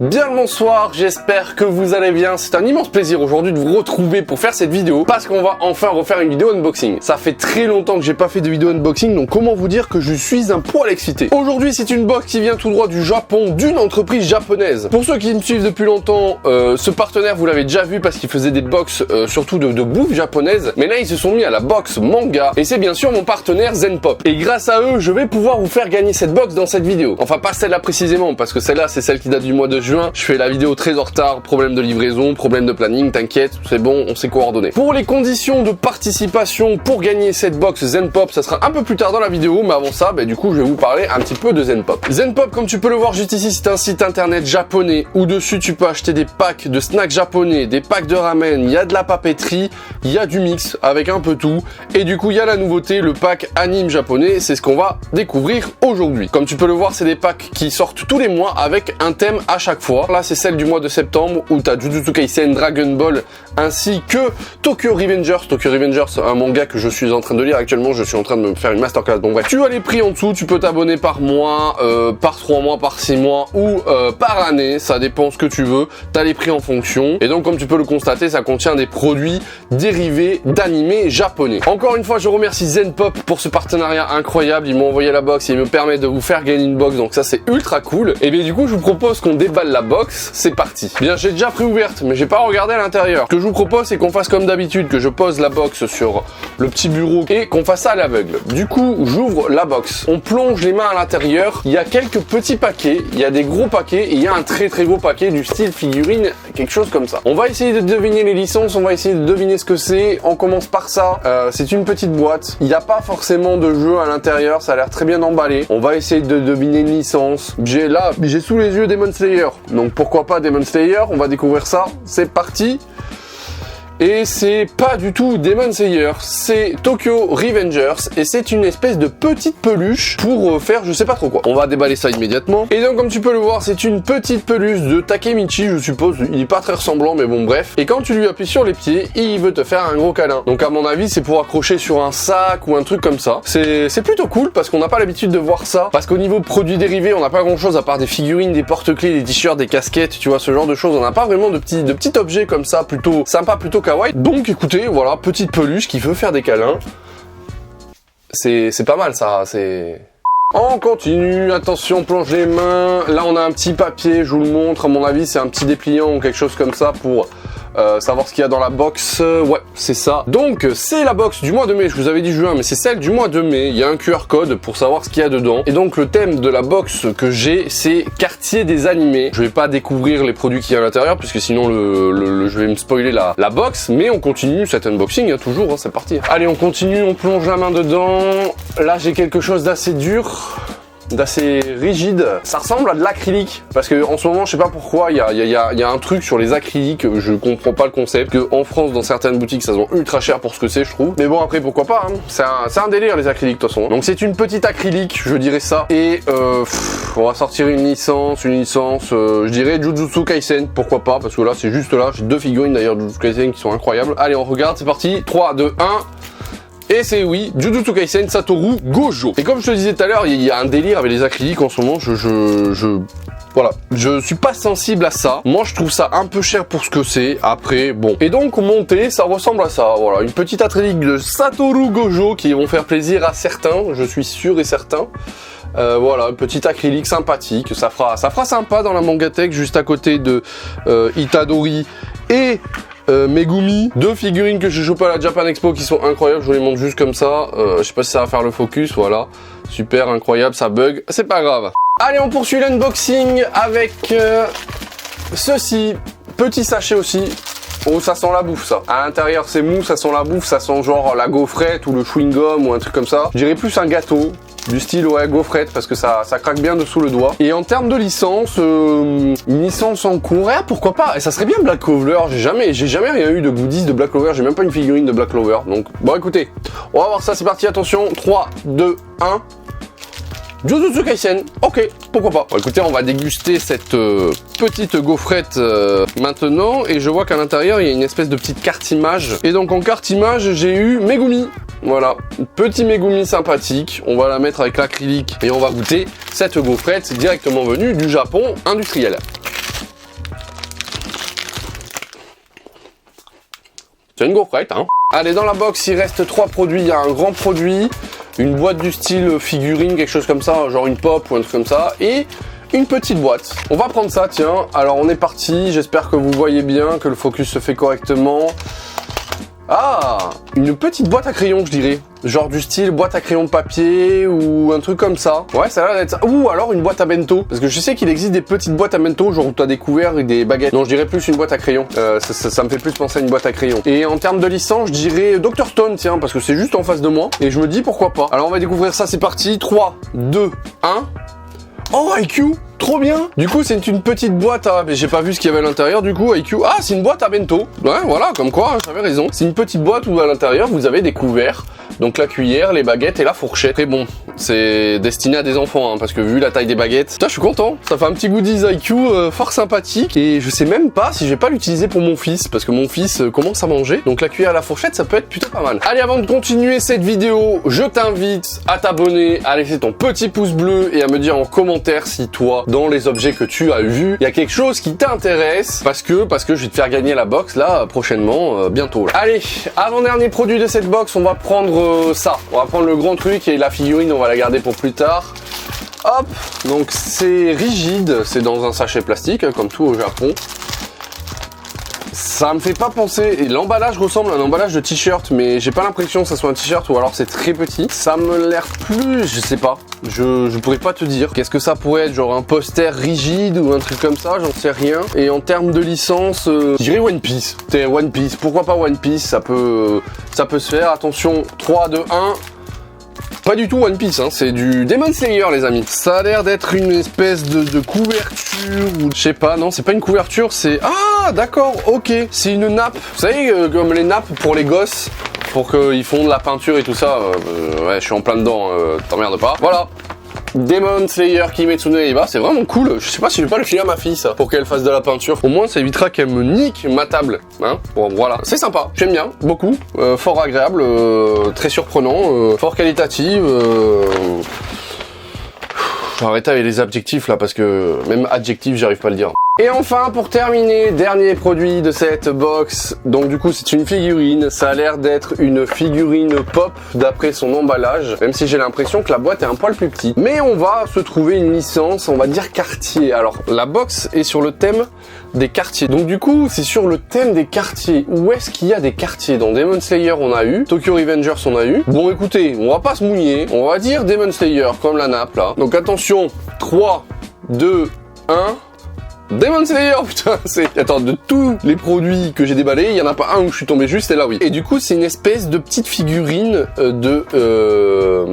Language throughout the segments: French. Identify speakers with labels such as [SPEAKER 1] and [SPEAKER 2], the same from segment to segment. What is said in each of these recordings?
[SPEAKER 1] Bien le bonsoir, j'espère que vous allez bien. C'est un immense plaisir aujourd'hui de vous retrouver pour faire cette vidéo parce qu'on va enfin refaire une vidéo unboxing. Ça fait très longtemps que j'ai pas fait de vidéo unboxing, donc comment vous dire que je suis un poil excité. Aujourd'hui, c'est une box qui vient tout droit du Japon, d'une entreprise japonaise. Pour ceux qui me suivent depuis longtemps, ce partenaire, vous l'avez déjà vu parce qu'il faisait des box surtout de bouffe japonaise. Mais là, ils se sont mis à la box manga et c'est bien sûr mon partenaire Zenpop. Et grâce à eux, je vais pouvoir vous faire gagner cette box dans cette vidéo. Enfin, pas celle-là précisément parce que celle-là, c'est celle qui date du mois de juin. Je fais la vidéo très en retard, problème de livraison, problème de planning, t'inquiète, c'est bon, on s'est coordonné. Pour les conditions de participation pour gagner cette box Zenpop, ça sera un peu plus tard dans la vidéo, mais avant ça, du coup, je vais vous parler un petit peu de Zenpop. Zenpop, comme tu peux le voir juste ici, c'est un site internet japonais où dessus tu peux acheter des packs de snacks japonais, des packs de ramen, il y a de la papeterie, il y a du mix avec un peu tout, et du coup, il y a la nouveauté, le pack anime japonais, c'est ce qu'on va découvrir aujourd'hui. Comme tu peux le voir, c'est des packs qui sortent tous les mois avec un thème à chaque fois. Là, c'est celle du mois de septembre où t'as Jujutsu Kaisen, Dragon Ball, ainsi que Tokyo Revengers. Tokyo Revengers, un manga que je suis en train de lire actuellement. Je suis en train de me faire une masterclass. Bon bref, tu as les prix en dessous. Tu peux t'abonner par mois, par 3 mois, par 6 mois ou par année. Ça dépend ce que tu veux. T'as les prix en fonction. Et donc, comme tu peux le constater, ça contient des produits dérivés d'animés japonais. Encore une fois, je remercie Zenpop pour ce partenariat incroyable. Ils m'ont envoyé la box et ils me permettent de vous faire gagner une box. Donc ça, c'est ultra cool. Et bien du coup, je vous propose qu'on déballe la box, c'est parti. Bien, j'ai déjà préouverte, mais j'ai pas regardé à l'intérieur. Ce que je vous propose, c'est qu'on fasse comme d'habitude, que je pose la box sur le petit bureau et qu'on fasse ça à l'aveugle. Du coup, j'ouvre la box. On plonge les mains à l'intérieur. Il y a quelques petits paquets, il y a des gros paquets et il y a un très gros paquet du style figurine, quelque chose comme ça. On va essayer de deviner les licences, on va essayer de deviner ce que c'est. On commence par ça. C'est une petite boîte. Il n'y a pas forcément de jeu à l'intérieur, ça a l'air très bien emballé. On va essayer de deviner une licence. J'ai sous les yeux Demon Slayer. Donc pourquoi pas Demon Slayer, on va découvrir ça, c'est parti. Et c'est pas du tout Demon Slayer, c'est Tokyo Revengers et c'est une espèce de petite peluche pour faire je sais pas trop quoi. On va déballer ça immédiatement. Et donc comme tu peux le voir, c'est une petite peluche de Takemichi, je suppose. Il est pas très ressemblant mais bon bref. Et quand tu lui appuies sur les pieds, il veut te faire un gros câlin. Donc à mon avis, c'est pour accrocher sur un sac ou un truc comme ça. C'est plutôt cool parce qu'on n'a pas l'habitude de voir ça. Parce qu'au niveau produits dérivés, on n'a pas grand chose à part des figurines, des porte-clés, des t-shirts, des casquettes, tu vois, ce genre de choses. On n'a pas vraiment de petits objets comme ça, plutôt sympa, plutôt kawaii. Donc écoutez, voilà, petite peluche qui veut faire des câlins. C'est pas mal ça, c'est... On continue, attention, on plonge les mains. Là on a un petit papier, je vous le montre, à mon avis c'est un petit dépliant ou quelque chose comme ça pour... savoir ce qu'il y a dans la box, ouais, c'est ça. Donc, c'est la box du mois de mai, je vous avais dit juin, mais c'est celle du mois de mai. Il y a un QR code pour savoir ce qu'il y a dedans. Et donc, le thème de la box que j'ai, c'est quartier des animés. Je vais pas découvrir les produits qu'il y a à l'intérieur, puisque sinon, je vais me spoiler la box. Mais on continue cet unboxing, toujours, c'est parti. Allez, on continue, on plonge la main dedans. Là, j'ai quelque chose d'assez dur, d'assez rigide. Ça ressemble à de l'acrylique parce que en ce moment je sais pas pourquoi il y a un truc sur les acryliques, je comprends pas le concept, que en France dans certaines boutiques ça se vend ultra cher pour ce que c'est, je trouve, mais bon après pourquoi pas, hein. C'est un délire les acryliques de toute façon. Donc c'est une petite acrylique, je dirais ça, et on va sortir une licence, je dirais Jujutsu Kaisen, pourquoi pas, parce que là c'est juste là, j'ai deux figurines d'ailleurs Jujutsu Kaisen qui sont incroyables. Allez on regarde, c'est parti, 3, 2, 1... Et c'est oui, Jujutsu Kaisen Satoru Gojo. Et comme je te disais tout à l'heure, il y a un délire avec les acryliques en ce moment, voilà, je suis pas sensible à ça. Moi, je trouve ça un peu cher pour ce que c'est. Après, bon. Et donc, monté, ça ressemble à ça. Voilà, une petite acrylique de Satoru Gojo qui vont faire plaisir à certains, je suis sûr et certain. Voilà, petit acrylique sympathique. Ça fera sympa dans la Mangatech, juste à côté de Itadori et... Megumi, deux figurines que j'ai chopées à la Japan Expo qui sont incroyables, je vous les montre juste comme ça, je sais pas si ça va faire le focus, voilà, super incroyable, ça bug, c'est pas grave. Allez, on poursuit l'unboxing avec ceci, petit sachet aussi. Oh, ça sent la bouffe, ça. À l'intérieur, c'est mou, ça sent la bouffe, ça sent genre la gaufrette ou le chewing-gum ou un truc comme ça. Je dirais plus un gâteau, du style, ouais, gaufrette, parce que ça craque bien dessous le doigt. Et en termes de licence, une licence en courrier, pourquoi pas? Et ça serait bien Black Clover, j'ai jamais rien eu de goodies de Black Clover, j'ai même pas une figurine de Black Clover. Donc, bon, écoutez, on va voir ça, c'est parti, attention, 3, 2, 1... Jujutsu Kaisen, ok, pourquoi pas. Bon, écoutez, on va déguster cette petite gaufrette maintenant, et je vois qu'à l'intérieur, il y a une espèce de petite carte image. Et donc en carte image, j'ai eu Megumi. Voilà, petit Megumi sympathique, on va la mettre avec l'acrylique, et on va goûter cette gaufrette directement venue du Japon industriel. C'est une gaufrette, hein. Allez, dans la box, il reste 3 produits. Il y a un grand produit, une boîte du style figurine, quelque chose comme ça, genre une pop ou un truc comme ça, et une petite boîte. On va prendre ça, tiens. Alors, on est parti. J'espère que vous voyez bien, que le focus se fait correctement. Ah, une petite boîte à crayon, je dirais. Genre du style boîte à crayon de papier ou un truc comme ça. Ouais, ça a l'air d'être ça. Ou alors une boîte à bento. Parce que je sais qu'il existe des petites boîtes à bento, genre où t'as des couverts et des baguettes. Non, je dirais plus une boîte à crayon. Ça me fait plus penser à une boîte à crayon. Et en termes de licence, je dirais Dr Stone, tiens, parce que c'est juste en face de moi. Et je me dis pourquoi pas. Alors on va découvrir ça, c'est parti. 3, 2, 1. Oh, IQ! Trop bien! Du coup, c'est une petite boîte à... Mais j'ai pas vu ce qu'il y avait à l'intérieur, du coup, IQ. Ah, c'est une boîte à bento. Ouais, voilà, comme quoi, j'avais raison. C'est une petite boîte où à l'intérieur, vous avez des couverts. Donc la cuillère, les baguettes et la fourchette. Très bon. C'est destiné à des enfants, hein, parce que vu la taille des baguettes... Putain, je suis content. Ça fait un petit goodies IQ fort sympathique. Et je sais même pas si je vais pas l'utiliser pour mon fils, parce que mon fils commence à manger. Donc la cuillère et la fourchette, ça peut être plutôt pas mal. Allez, avant de continuer cette vidéo, je t'invite à t'abonner, à laisser ton petit pouce bleu et à me dire en commentaire si toi, dans les objets que tu as vus, il y a quelque chose qui t'intéresse, parce que je vais te faire gagner la box là prochainement, bientôt là. Allez, avant-dernier produit de cette box, on va prendre ça. On va prendre le grand truc et la figurine, on va la garder pour plus tard. Hop, donc c'est rigide, c'est dans un sachet plastique, comme tout au Japon. Ça me fait pas penser, et l'emballage ressemble à un emballage de t-shirt, mais j'ai pas l'impression que ça soit un t-shirt ou alors c'est très petit. Ça me l'air plus, je sais pas, je pourrais pas te dire. Qu'est-ce que ça pourrait être, genre un poster rigide ou un truc comme ça, j'en sais rien. Et en termes de licence, je dirais One Piece. C'est One Piece, pourquoi pas One Piece, ça peut se faire. Attention, 3, 2, 1... Pas du tout One Piece, hein, c'est du Demon Slayer les amis. Ça a l'air d'être une espèce de couverture ou je sais pas, non c'est pas une couverture, c'est... Ah d'accord, ok, c'est une nappe. Vous savez, comme les nappes pour les gosses, pour qu'ils font de la peinture et tout ça. Ouais, je suis en plein dedans, t'emmerdes pas. Voilà. Demon Slayer Kimetsu no Yaiba, c'est vraiment cool. Je sais pas si je vais pas le filer à ma fille ça, pour qu'elle fasse de la peinture. Au moins ça évitera qu'elle me nique ma table, hein. Bon voilà, c'est sympa, j'aime bien, beaucoup, fort agréable, très surprenant, fort qualitatif. Je vais arrêter avec les adjectifs là parce que même adjectif j'arrive pas à le dire. Et enfin, pour terminer, dernier produit de cette box. Donc du coup, c'est une figurine. Ça a l'air d'être une figurine pop d'après son emballage. Même si j'ai l'impression que la boîte est un poil plus petite. Mais on va se trouver une licence, on va dire quartier. Alors, la box est sur le thème des quartiers. Donc du coup, c'est sur le thème des quartiers. Où est-ce qu'il y a des quartiers? Dans Demon Slayer, on a eu. Tokyo Revengers, on a eu. Bon, écoutez, on va pas se mouiller. On va dire Demon Slayer, comme la nappe là. Donc attention, 3, 2, 1... Demon Slayer, putain, c'est... Attends, de tous les produits que j'ai déballés, il y en a pas un où je suis tombé juste, et là oui. Et du coup, c'est une espèce de petite figurine de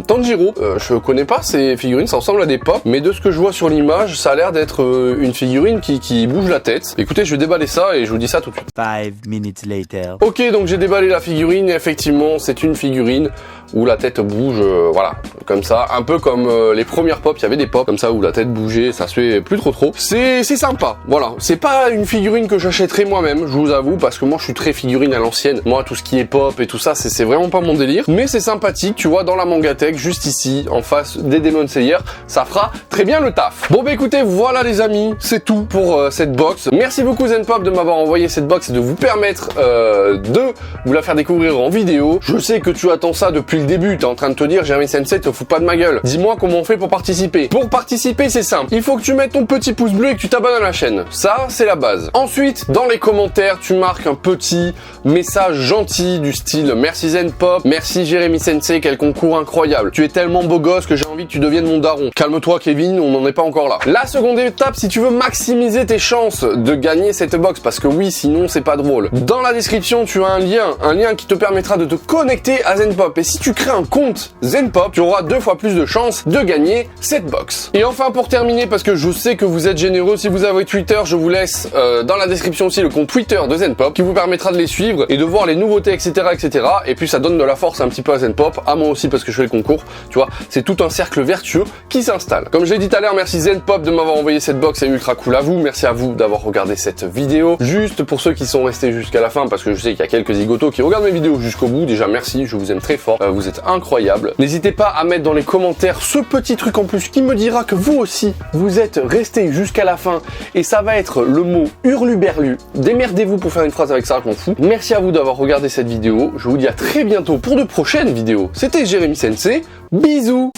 [SPEAKER 1] Tanjiro. Je connais pas ces figurines, ça ressemble à des pop, mais de ce que je vois sur l'image, ça a l'air d'être une figurine qui bouge la tête. Écoutez, je vais déballer ça et je vous dis ça tout de suite.
[SPEAKER 2] 5 minutes later.
[SPEAKER 1] Ok, donc j'ai déballé la figurine, et effectivement, c'est une figurine où la tête bouge, voilà, comme ça. Un peu comme les premières pop, il y avait des pop comme ça où la tête bougeait, ça se fait plus trop. C'est sympa. Voilà, c'est pas une figurine que j'achèterais moi-même, je vous avoue, parce que moi je suis très figurine à l'ancienne. Moi, tout ce qui est pop et tout ça, c'est vraiment pas mon délire. Mais c'est sympathique, tu vois, dans la Mangatech, juste ici, en face des Demon Slayer, ça fera très bien le taf. Bon bah écoutez, voilà les amis, c'est tout pour cette box. Merci beaucoup Zenpop de m'avoir envoyé cette box et de vous permettre de vous la faire découvrir en vidéo. Je sais que tu attends ça depuis le début, t'es en train de te dire, Jérémy Sensei, te fous pas de ma gueule. Dis-moi comment on fait pour participer. Pour participer, c'est simple. Il faut que tu mettes ton petit pouce bleu et que tu t'abonnes à la chaîne. Ça, c'est la base. Ensuite, dans les commentaires, tu marques un petit message gentil du style merci Zenpop, merci Jérémy Sensei, quel concours incroyable. Tu es tellement beau gosse que j'ai envie que tu deviennes mon daron. Calme-toi Kevin, on n'en est pas encore là. La seconde étape, si tu veux maximiser tes chances de gagner cette box, parce que oui, sinon c'est pas drôle. Dans la description, tu as un lien qui te permettra de te connecter à Zenpop. Et si tu crées un compte Zenpop, tu auras 2 fois plus de chances de gagner cette box. Et enfin, pour terminer, parce que je sais que vous êtes généreux, si vous avez Twitter, je vous laisse dans la description aussi le compte Twitter de Zenpop qui vous permettra de les suivre et de voir les nouveautés, etc., etc. Et puis ça donne de la force un petit peu à Zenpop, à moi aussi parce que je fais le concours. Tu vois, c'est tout un cercle vertueux qui s'installe. Comme je l'ai dit tout à l'heure, merci Zenpop de m'avoir envoyé cette box, c'est ultra cool à vous. Merci à vous d'avoir regardé cette vidéo. Juste pour ceux qui sont restés jusqu'à la fin, parce que je sais qu'il y a quelques zigotos qui regardent mes vidéos jusqu'au bout. Déjà merci, je vous aime très fort. Vous vous êtes incroyables. N'hésitez pas à mettre dans les commentaires ce petit truc en plus qui me dira que vous aussi, vous êtes restés jusqu'à la fin et ça va être le mot hurluberlu. Démerdez-vous pour faire une phrase avec ça, je m'en fous. Merci à vous d'avoir regardé cette vidéo. Je vous dis à très bientôt pour de prochaines vidéos. C'était Jérémy Sensei. Bisous.